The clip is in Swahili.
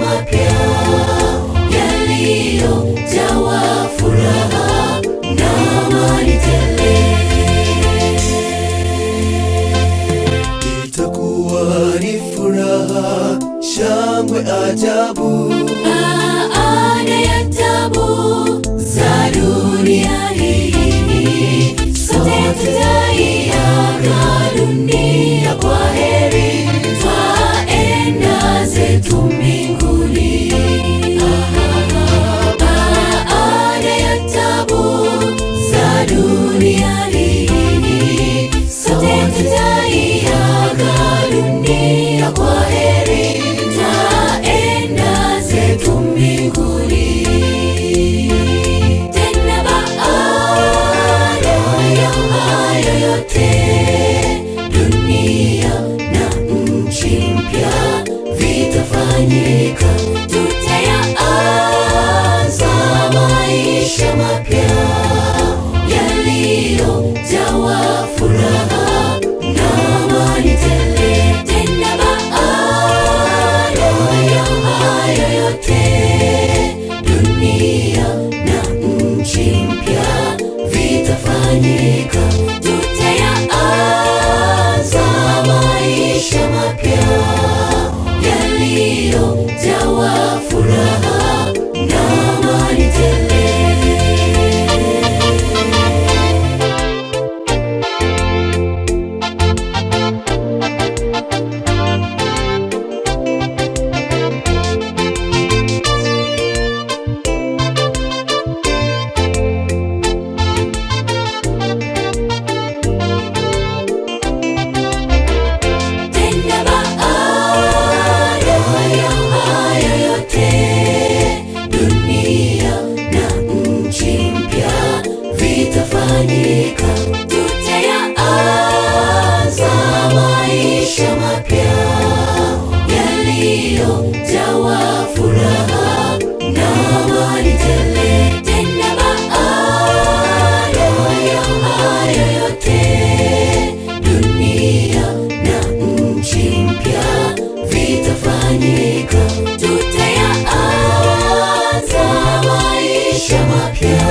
mapya yaliyojawa furaha na amani tele. Itakuwa ni furaha, shangwe ajabu, baada ya tabu za dunia hii, sote tutaiaga dunia kwa heri, twaenda zetu mbinguni. Baada ya tabu za dunia hii, sote tutaiaga dunia kwa heri, twaenda zetu mbinguni. Tena baada ya hayo yote, dunia na nchi mpya vitafanyika. Tutayaanza maisha mapya yaliyojawa furaha na amani tele. Tena baada ya hayo yote, dunia na nchi mpya vitafanyika. Tutayaanza maisha mapya yaliyojawa furaha na amani tele. Tena baada ya hayo yote, dunia na nchi mpya vitafanyika. Tutayaanza maisha mapya yaliyojawa furaha na amani tele. Tena baada ya hayo yote, dunia na nchi mpya vitafanyika. Tutayaanza maisha mapya